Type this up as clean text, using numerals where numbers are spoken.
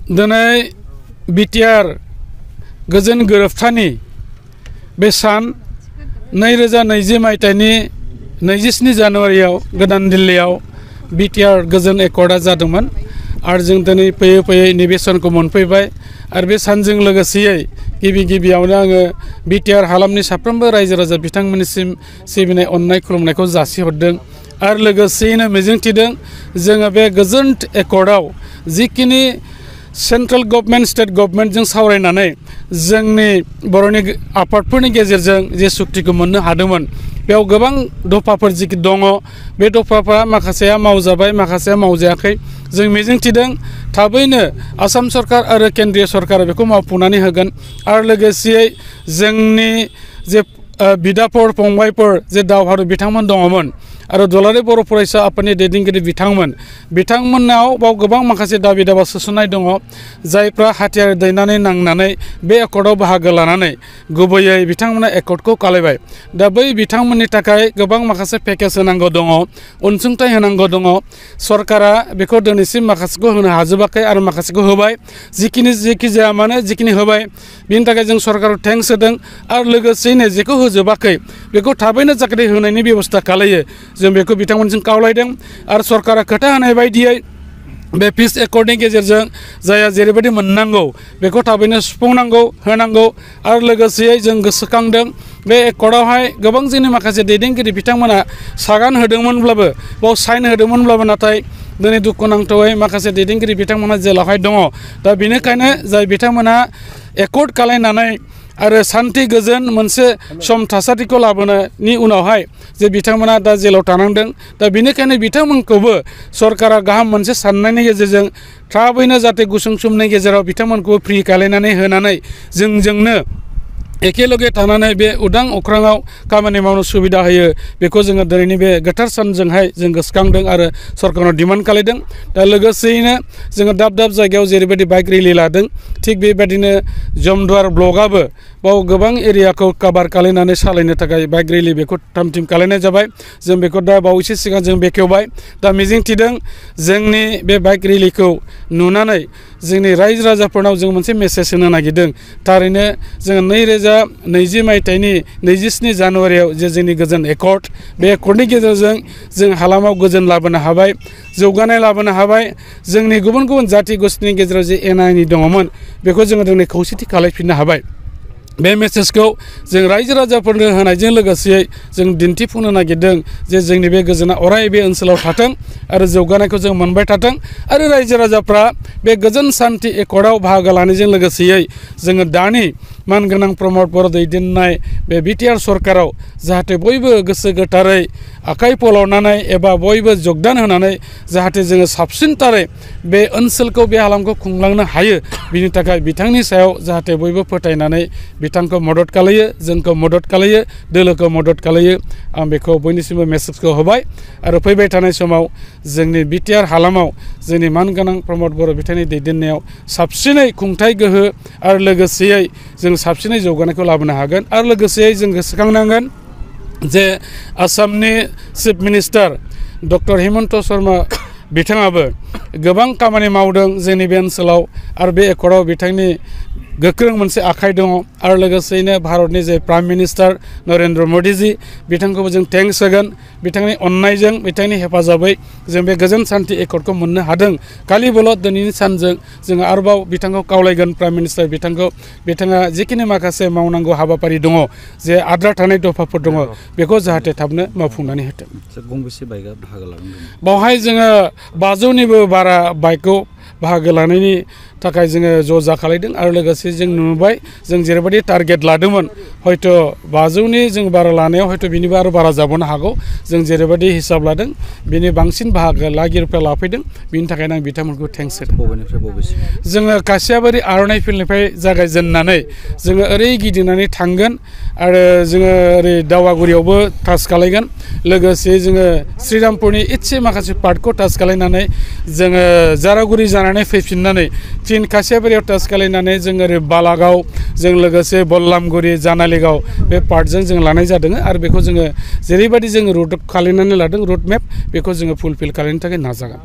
दिनै बिटिआर गोजोन गोरोबथानि बे सान 2020 मायथाइनि 27 जानुवारियाव गोदान दिल्लीयाव बिटिआर गोजोन एकर्डआ जादोंमोन आरो जों दिनै फैयै फैयै नैबे सानखौ मोनफैबाय आरो बे सानजों लोगोसेयै गिबियावनो आङो बिटिआर हालामनि साफ्रोमबो रायजो राजा बिथांमोननिसिम सिबिनाय अननाय खुलुमनायखौ जासिहरदों आरो लोगोसेयैनो मिजिंथिदों जोङो बे गोजोन एकर्डआव जिखिनि सेन्ट्रेल गभर्नमेन्ट स्टेट गभर्नमेन्टजों सावरायनानै जोंनि बर'नि आफादफोरनि गेजेरजों जे सुक्तिखौ मोननो हादोंमोन बेयाव गोबां दफाफोर जिखि दङ बे दफाफोरा माखासेया मावजाबाय माखासेया मावजायाखै जों मिजिंथिदों थाबैनो आसाम सरकार आरो केन्द्रीय सरकारा बेखौ मावफुंनानै होगोन आरो लोगोसेयै जोंनि जे बिदाफोर फंबायफोर जे दावहारु बिथांमोन दङमोन आरो दुलाराय बर' फरायसा आफादनि दैदेनगिरि बिथांमोननाव बाव गोबां माखासे दाबि दावा सोसननाय दङ जायफ्रा हाथियार दैनानै नांनानै बे एकर्डआव बाहागो लानानै गुबैयै बिथांमोना एकर्डखौ खालायबाय दा बै बिथांमोननि थाखाय गोबां माखासे पेकेज होनांगौ दङ अनसुंथाइ होनांगौ दङ सरकारा बेखौ दिनैसिम माखासेखौ होनो हाजोबाखै आरो माखासेखौ होबाय जिखि जाया मानो जिखिनि होबाय बिनि थाखाय जों सरकारखौ थेंक्स होदों आरो लोगोसेयैनो जेखौ होजोबाखै बेखौ थाबैनो जाहाथे होनायनि बेबस्था खालायो जों बेखौ बिथांमोनजों खावलायदों आरो सरकारा खोथा होनाय बायदियै बे पिस एकर्डनि गेजेरजों जायहा जेरैबायदि मोननांगौ बेखौ थाबैनो सुफुंनांगौ होनांगौ आरो लोगोसेयै जों गोसोखांदों बे एकर्डआवहाय गोबां जोंनि माखासे दैदेनगिरि बिथांमोना सागान होदोंमोनब्लाबो बाव साइन होदोंमोनब्लाबो नाथाय दिनै दुखुनांथावै माखासे दैदेनगिरि बिथांमोना जेलावहाय दङ दा बेनिखायनो जाय बिथांमोना एकर्ड खालायनानै आरो सान्थि गोजोन मोनसे सम थासारिखौ लाबोनायनि उनावहाय जे बिथांमोना दा जेलाव थानांदों दा बेनिखायनो बिथांमोनखौबो सरकारा गाहाम मोनसे साननायनि गेजेरजों थाबैनो जाहाथे गुसुं समनि गेजेराव बिथांमोनखौ फ्रि खालायनानै होनानै जोंजोंनो एखेलगे थानानै बे उदां अख्राङाव खामानि मावनो सुबिदा होयो बेखौ जोङो दिनैनि बे गोथार सानजोंहाय जों गोसोखांदों आरो सरकारनाव डिमान्ड खालायदों दा लोगोसेयैनो जोङो दाब दाब जायगायाव जेरैबायदि बाइक रेलि लादों थिग बेबायदिनो जमदुवार ब्लकआबो बाव गोबां एरियाखौ कभार खालायनानै सालायनो थाखाय बाइक रेलि बेखौ थाम थिम खालायनाय जाबाय जों बेखौ दा बावैसो सिगां जों बेखेवबाय दा मिजिंथिदों जोंनि बे बाइक रेलिखौ नुनानै जोंनि रायजो राजाफोरनाव जों मोनसे मेसेज होनो नागिरदों थारैनो जोङो 2020 मायथाइनि 27 जानुवारियाव जे जोंनि गोजोन एकर्ड बे एकर्डनि गेजेरजों जों हालामाव गोजोन लाबोनो हाबाय जौगानाय लाबोनो हाबाय जोंनि गुबुन गुबुन जाथि गोष्ठीनि गेजेराव जे एना एनि दङमोन बेखौ जोङो दिनै खौसेथि खालायफिननो हाबाय बे मेसेजखौ जों रायजो राजाफोरनो होनायजों लोगोसेयै जों दिन्थिफुंनो नागिरदों जे जोंनि बे गोजोना अराय बे ओनसोलाव थाथों आरो जौगानायखौ जों मोनबाय थाथों आरो रायजो राजाफ्रा बे गोजोन सान्थि एकर्डआव बाहागो लानायजों लोगोसेयै जोङो दानि मानगोनां प्रमद बर' दैदेननाय बे बिटिआर सरकाराव जाहाथे बयबो गोसो गोथारै आखाइ फोलावनानै एबा बयबो जगदान होनानै जाहाथे जोङो साबसिनथारै बे ओनसोलखौ बे हालामखौ खुंलांनो हायो बिनि थाखाय बिथांनि सायाव जाहाथे बयबो फोथायनानै बिथांखौ मदद खालायो जोंखौ मदद खालायो दोलोखौ मदद खालायो आं बेखौ बयनिसिमबो मेसेजखौ होबाय आरो फैबाय थानाय समाव जोंनि बिटिआर हालामाव जोंनि मानगोनां प्रमद बर' बिथांनि दैदेननायाव साबसिनै खुंथाय गोहो आरो लोगोसेयै जों साबसिनै जौगानायखौ लाबोनो हागोन आरो लोगोसेयै जों गोसोखांनांगोन जे आसामनि chief minister doctor Himanta Sharma बिथाङाबो गोबां खामानि मावदों जोंनि बे ओनसोलाव आरो बे एकर्डआव बिथांनि गोख्रों मोनसे आखाइ दङ आरो लोगोसेयैनो भारतनि जे प्राइम मिनिस्टार नरेन्द्र मदिजी बिथांखौबो जों थेंक्स होगोन बिथांनि अननायजों बिथांनि हेफाजाबै जों बे गोजोन सान्थि एकर्डखौ मोननो हादों खालिबोल' दिनैनि सानजों जोङो आरोबाव बिथांखौ खावलायगोन प्राइम मिनिस्टार बिथाङा जिखिनि माखासे मावनांगौ हाबाफारि दङ जे आद्रा थानाय दफाफोर दङ बेखौ जाहाथे थाबनो मावफुंनानै होथों गंबेसे बाइकआ बाहागो लादों बावहाय जोङो 500निबो बारा बाइकखौ बाहागो लानायनि थाखाय जोङो ज' जाखालायदों आरो लोगोसे जों नुबाय जों जेरैबायदि टारगेट लादोंमोन हयथ' 500नि जों बारा लानायाव हयथ' बिनिबो आरो बारा जाबावनो हागौ जों जेरैबायदि हिसाब लादों बिनि बांसिन बाहागो लागिरिफ्रा लाफैदों बिनि थाखायनो आं बिथांमोनखौ थेंक्स होदों बबेनिफ्राय बबेसिम जोङो कासियाबारि आर'नाइ फिल्डनिफ्राय जागायजेननानै जोङो ओरै गिदिंनानै थांगोन आरो जोङो ओरै दावागुरियावबो टाच खालायगोन लोगोसे जोङो श्रीरामपुरनि एसे माखासे पार्टखौ टाच खालायनानै जोङो जारागुरि जानानै फैफिननानै फिन कासियाबारियाव टाच खालायनानै जों ओरै बालागाव जों लोगोसे बल्लामगुरि जानालिगाव बे पार्टजों जों लानाय जादों आरो बेखौ जोङो जेरैबायदि जोङो रुट खालायनानै लादों रुट मेप बेखौ जोङो फुलफिल खालामनो थाखाय नाजागोन।